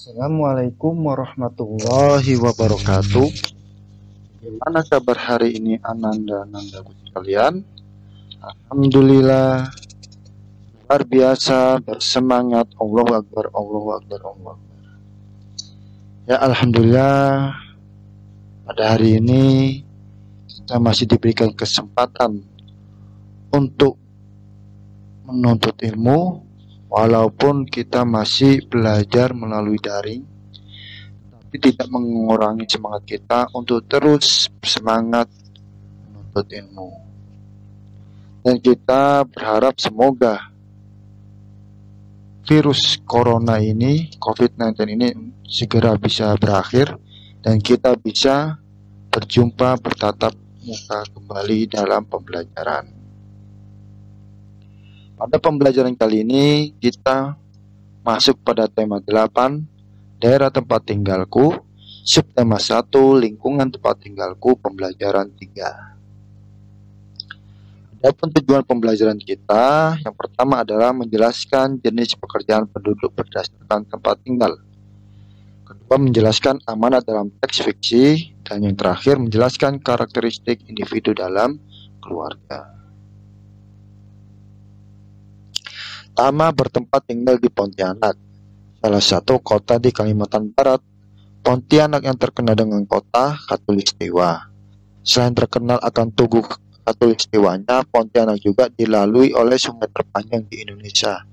Assalamualaikum warahmatullahi wabarakatuh. Gimana kabar hari ini Ananda-anandaku sekalian? Alhamdulillah, luar biasa, bersemangat. Allahu Akbar, Allahu Akbar, Allahu Akbar. Ya Alhamdulillah, pada hari ini kita masih diberikan kesempatan untuk menuntut ilmu, walaupun kita masih belajar melalui daring, tapi tidak mengurangi semangat kita untuk terus bersemangat menuntut ilmu. Dan kita berharap semoga virus corona ini, COVID-19 ini segera bisa berakhir dan kita bisa berjumpa bertatap muka kembali dalam pembelajaran. Pada pembelajaran kali ini kita masuk pada tema 8, daerah tempat tinggalku, subtema 1, lingkungan tempat tinggalku, pembelajaran 3. Adapun tujuan pembelajaran kita, yang pertama adalah menjelaskan jenis pekerjaan penduduk berdasarkan tempat tinggal. Kedua, menjelaskan amanat dalam teks fiksi, dan yang terakhir menjelaskan karakteristik individu dalam keluarga. Tama bertempat tinggal di Pontianak, salah satu kota di Kalimantan Barat. Pontianak yang terkenal dengan kota Khatulistiwa. Selain terkenal akan tugu Khatulistiwanya, Pontianak juga dilalui oleh sungai terpanjang di Indonesia,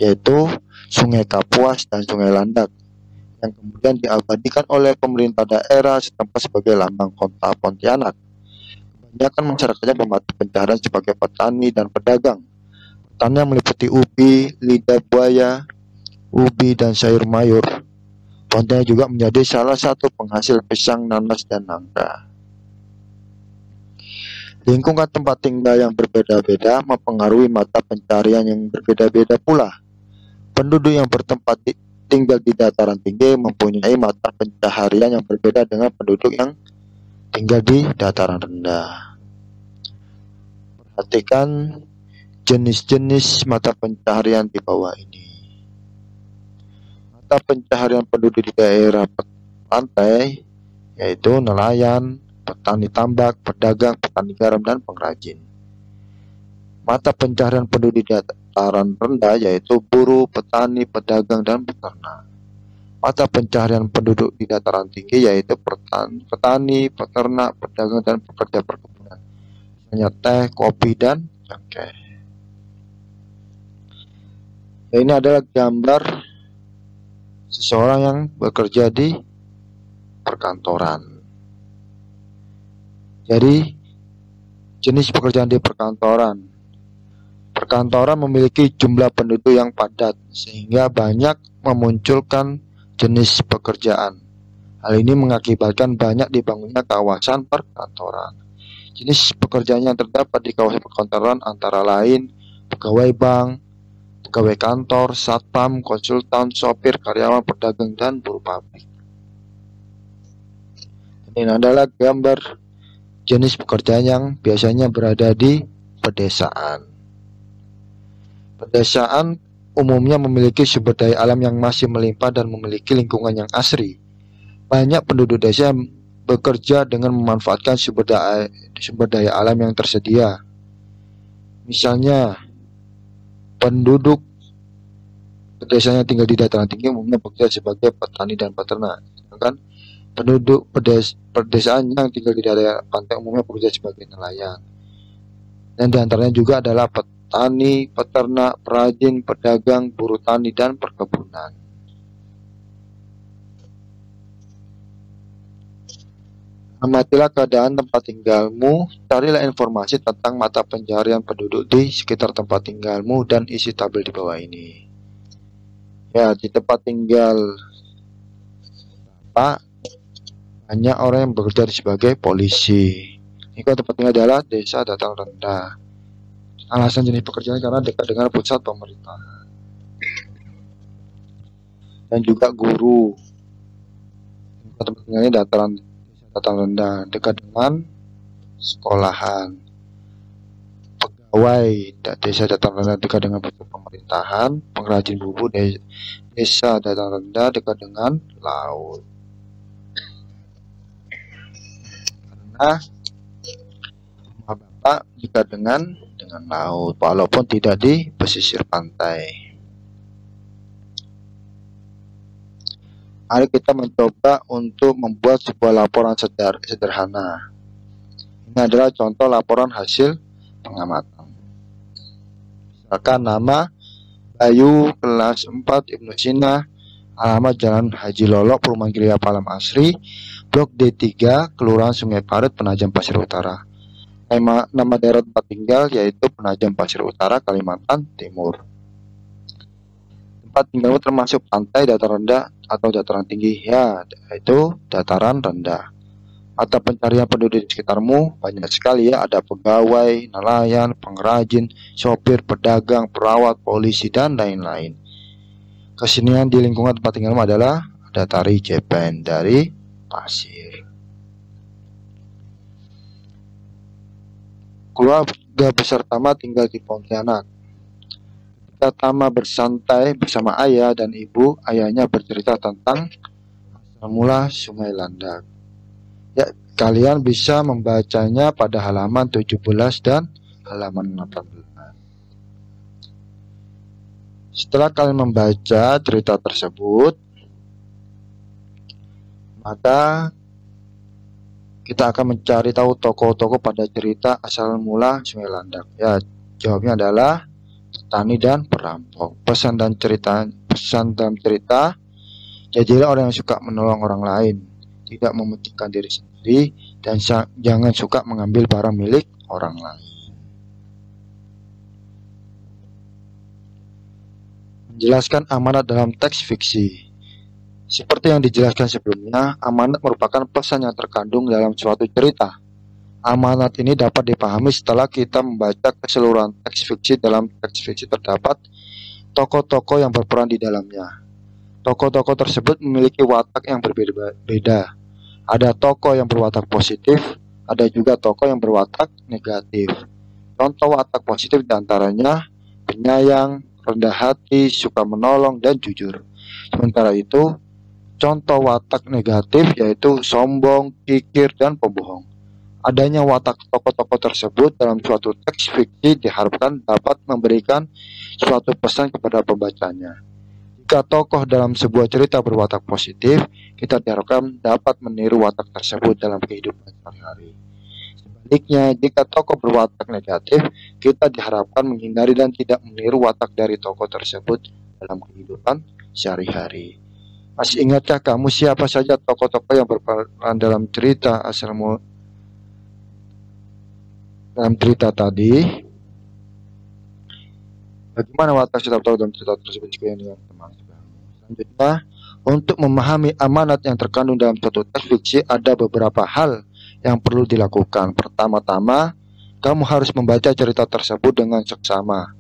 yaitu Sungai Kapuas dan Sungai Landak, yang kemudian diabadikan oleh pemerintah daerah setempat sebagai lambang kota Pontianak. Kebanyakan masyarakatnya memata pencaharian sebagai petani dan pedagang. Pertanian meliputi ubi, lidah buaya, ubi, dan sayur mayur. Pontianak juga menjadi salah satu penghasil pisang, nanas, dan nangka. Lingkungan tempat tinggal yang berbeda-beda mempengaruhi mata pencaharian yang berbeda-beda pula. Penduduk yang tinggal di dataran tinggi mempunyai mata pencaharian yang berbeda dengan penduduk yang tinggal di dataran rendah. Perhatikan jenis-jenis mata pencaharian di bawah ini. Mata pencaharian penduduk di daerah pantai yaitu nelayan, petani tambak, pedagang, petani garam, dan pengrajin. Mata pencaharian penduduk di dataran rendah yaitu buruh, petani, pedagang, dan peternak. Mata pencaharian penduduk di dataran tinggi yaitu petani, peternak, pedagang, dan pekerja perkebunan, misalnya teh, kopi, dan cengkeh. Ini adalah gambar seseorang yang bekerja di perkantoran. Jadi, jenis pekerjaan di perkantoran. Perkantoran memiliki jumlah penduduk yang padat, sehingga banyak memunculkan jenis pekerjaan. Hal ini mengakibatkan banyak dibangunnya kawasan perkantoran. Jenis pekerjaan yang terdapat di kawasan perkantoran antara lain pegawai bank, pegawai kantor, satpam, konsultan, sopir, karyawan, pedagang, dan buruh pabrik. Ini adalah gambar jenis pekerjaan yang biasanya berada di pedesaan. Pedesaan umumnya memiliki sumber daya alam yang masih melimpah dan memiliki lingkungan yang asri. Banyak penduduk desa bekerja dengan memanfaatkan sumber daya alam yang tersedia. Misalnya, penduduk pedesaan yang tinggal di dataran tinggi umumnya bekerja sebagai petani dan peternak, sedangkan penduduk pedesaan yang tinggal di daerah pantai umumnya bekerja sebagai nelayan. Dan diantaranya juga adalah petani, peternak, perajin, pedagang, buruh tani, dan perkebunan. Amatilah keadaan tempat tinggalmu, carilah informasi tentang mata pencaharian penduduk di sekitar tempat tinggalmu dan isi tabel di bawah ini. Ya, di tempat tinggal Pak, banyak orang yang bekerja sebagai polisi. Ini tempat tinggal adalah desa dataran rendah. Alasan jenis pekerjaan karena dekat dengan pusat pemerintahan. Dan juga guru. Tempat tinggalnya dataran rendah, dekat dengan sekolahan. pegawai desa dataran rendah dekat dengan pusat pemerintahan, pengrajin bubuk desa dataran rendah dekat dengan laut. Karena rumah Bapak dekat dengan laut, walaupun tidak di pesisir pantai. Mari kita mencoba untuk membuat sebuah laporan sederhana. Ini adalah contoh laporan hasil pengamatan. Misalkan nama Bayu, kelas 4, Ibnu Sina, alamat Jalan Haji Lolok, Perumahan Gria Palam Asri, Blok D3, Kelurahan Sungai Parit, Penajam Pasir Utara. Nama daerah tempat tinggal yaitu Penajam Pasir Utara, Kalimantan Timur. Tempat tinggalmu termasuk pantai, dataran rendah, atau dataran tinggi? Ya, yaitu dataran rendah. Mata pencarian penduduk di sekitarmu banyak sekali ya, ada pegawai, nelayan, pengrajin, sopir, pedagang, perawat, polisi, dan lain-lain. Kesenian di lingkungan tempat tinggalmu adalah ada tari jepen dari pasir. Keluarga besar Tama tinggal di Pontianak. Ketika Tama bersantai bersama ayah dan ibu, ayahnya bercerita tentang asal mula Sungai Landak. Ya, kalian bisa membacanya pada halaman 17 dan halaman 18. Setelah kalian membaca cerita tersebut, maka kita akan mencari tahu tokoh-tokoh pada cerita asal mula Sungai Landak. Ya, jawabnya adalah petani dan perampok. Pesan dalam cerita, jadilah orang yang suka menolong orang lain, tidak mementingkan diri sendiri, dan jangan suka mengambil barang milik orang lain. Menjelaskan amanat dalam teks fiksi. Seperti yang dijelaskan sebelumnya, amanat merupakan pesan yang terkandung dalam suatu cerita. Amanat ini dapat dipahami setelah kita membaca keseluruhan teks fiksi. Dalam teks fiksi terdapat tokoh-tokoh yang berperan di dalamnya. Tokoh-tokoh tersebut memiliki watak yang berbeda-beda. Ada tokoh yang berwatak positif, ada juga tokoh yang berwatak negatif. Contoh watak positif diantaranya penyayang, rendah hati, suka menolong, dan jujur. Sementara itu, contoh watak negatif yaitu sombong, kikir, dan pembohong. Adanya watak tokoh-tokoh tersebut dalam suatu teks fiksi diharapkan dapat memberikan suatu pesan kepada pembacanya. Jika tokoh dalam sebuah cerita berwatak positif, kita diharapkan dapat meniru watak tersebut dalam kehidupan sehari-hari. Sebaliknya, jika tokoh berwatak negatif, kita diharapkan menghindari dan tidak meniru watak dari tokoh tersebut dalam kehidupan sehari-hari. Masih ingatkah kamu siapa saja tokoh-tokoh yang berperan dalam cerita dalam cerita tadi? Bagaimana watak setiap tokoh dalam cerita tersebut jika yang teman-teman? Selanjutnya, untuk memahami amanat yang terkandung dalam suatu teks fiksi ada beberapa hal yang perlu dilakukan. Pertama-tama, kamu harus membaca cerita tersebut dengan seksama.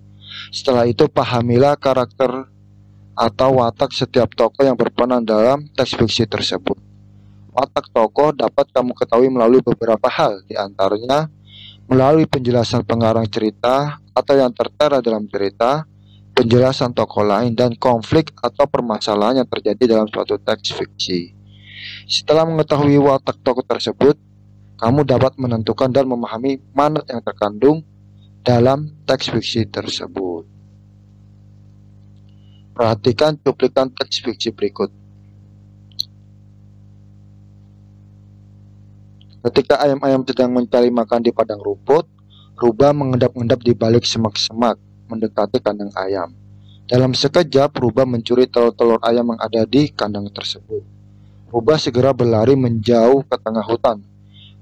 Setelah itu, pahamilah karakter atau watak setiap tokoh yang berperan dalam teks fiksi tersebut. Watak tokoh dapat kamu ketahui melalui beberapa hal, di antaranya melalui penjelasan pengarang cerita atau yang tertera dalam cerita, penjelasan tokoh lain, dan konflik atau permasalahan yang terjadi dalam suatu teks fiksi. Setelah mengetahui watak tokoh tersebut, kamu dapat menentukan dan memahami manat yang terkandung dalam teks fiksi tersebut. Perhatikan cuplikan teks fiksi berikut. Ketika ayam-ayam sedang mencari makan di padang rumput, Rubah mengendap-endap di balik semak-semak, mendekati kandang ayam. Dalam sekejap, Rubah mencuri telur-telur ayam yang ada di kandang tersebut. Rubah segera berlari menjauh ke tengah hutan.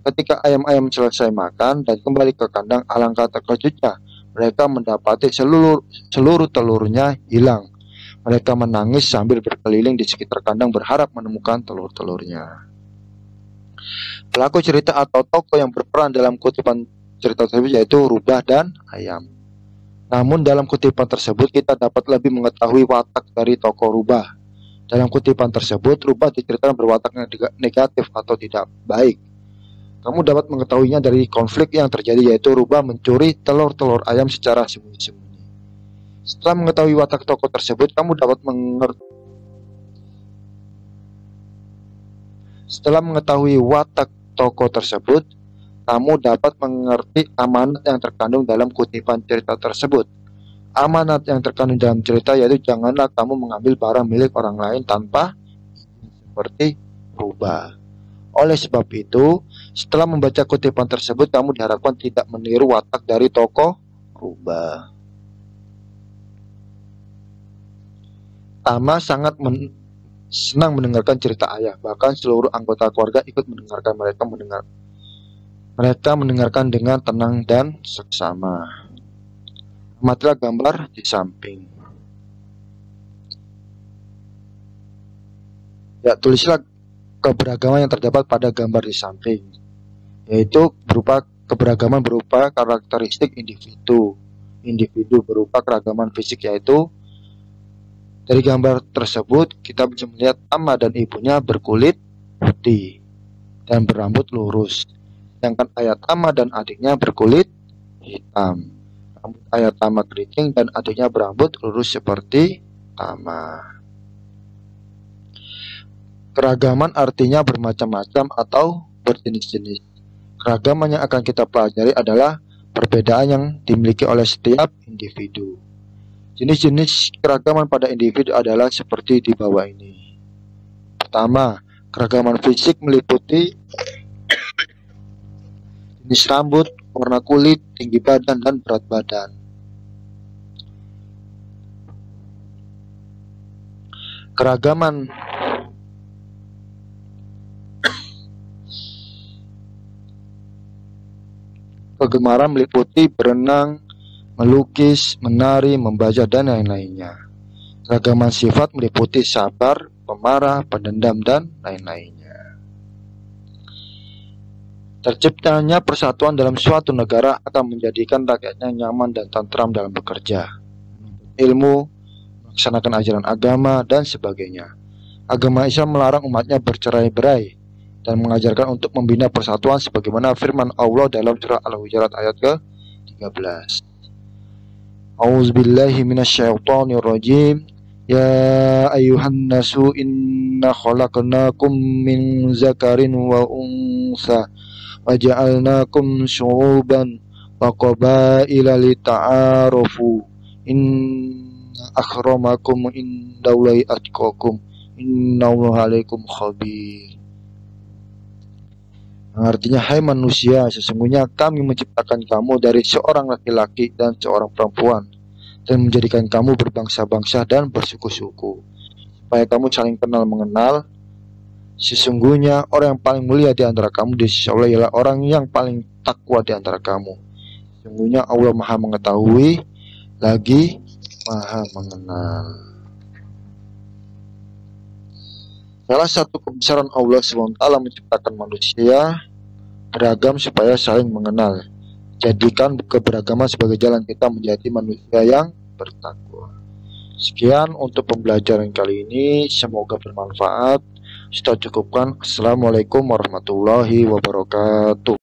Ketika ayam-ayam selesai makan dan kembali ke kandang, alangkah terkejutnya mereka mendapati seluruh telurnya hilang. Mereka menangis sambil berkeliling di sekitar kandang berharap menemukan telur-telurnya. Pelaku cerita atau tokoh yang berperan dalam kutipan cerita tersebut yaitu Rubah dan ayam. Namun dalam kutipan tersebut kita dapat lebih mengetahui watak dari tokoh Rubah. Dalam kutipan tersebut, Rubah diceritakan berwatak negatif atau tidak baik. Kamu dapat mengetahuinya dari konflik yang terjadi, yaitu Rubah mencuri telur-telur ayam secara sembunyi-sembunyi. Setelah mengetahui watak tokoh tersebut, kamu dapat mengerti. Setelah mengetahui watak tokoh tersebut, kamu dapat mengerti amanat yang terkandung dalam kutipan cerita tersebut. Amanat yang terkandung dalam cerita yaitu janganlah kamu mengambil barang milik orang lain tanpa izin seperti Rubah. Oleh sebab itu, setelah membaca kutipan tersebut, kamu diharapkan tidak meniru watak dari tokoh Rubah. Tama sangat senang mendengarkan cerita ayah. Bahkan seluruh anggota keluarga ikut mendengarkan. Mereka mendengarkan dengan tenang dan seksama. Amatilah gambar di samping. Ya, tulislah keberagaman yang terdapat pada gambar di samping, yaitu keberagaman berupa karakteristik individu berupa keragaman fisik, yaitu dari gambar tersebut kita bisa melihat Tama dan ibunya berkulit putih dan berambut lurus, sedangkan ayah Tama dan adiknya berkulit hitam. Rambut ayah Tama keriting dan adiknya berambut lurus seperti Tama. Keragaman artinya bermacam-macam atau berjenis-jenis. Keragaman yang akan kita pelajari adalah perbedaan yang dimiliki oleh setiap individu. Jenis-jenis keragaman pada individu adalah seperti di bawah ini. Pertama, keragaman fisik meliputi jenis rambut, warna kulit, tinggi badan, dan berat badan. Keragaman kegemaran meliputi berenang, melukis, menari, membaca, dan lain-lainnya. Keragaman sifat meliputi sabar, pemarah, pendendam, dan lain-lainnya. Terciptanya persatuan dalam suatu negara akan menjadikan rakyatnya nyaman dan tentram dalam bekerja, ilmu, melaksanakan ajaran agama, dan sebagainya. Agama Islam melarang umatnya bercerai-berai dan mengajarkan untuk membina persatuan sebagaimana firman Allah dalam surah Al-Hujurat ayat ke-13. A'udzubillahi minasyaitonirrajim. Ya ayyuhan nasu inna khalaqnakum min zakarin wa unsa wa ja'alnakum syu'uban wa qabaila lita'arafu inna akramakum indallahi atqakum innallaha 'alaikum khabir. Artinya, hai manusia, sesungguhnya kami menciptakan kamu dari seorang laki-laki dan seorang perempuan dan menjadikan kamu berbangsa-bangsa dan bersuku-suku supaya kamu saling kenal mengenal. Sesungguhnya orang yang paling mulia di antara kamu di sisi Allah ialah orang yang paling takwa di antara kamu. Sesungguhnya Allah Maha mengetahui lagi Maha mengenal. Salah satu kebesaran Allah SWT menciptakan manusia beragam supaya saling mengenal. Jadikan keberagaman sebagai jalan kita menjadi manusia yang bertakwa. Sekian untuk pembelajaran kali ini, semoga bermanfaat. Sudah cukupkan. Assalamualaikum warahmatullahi wabarakatuh.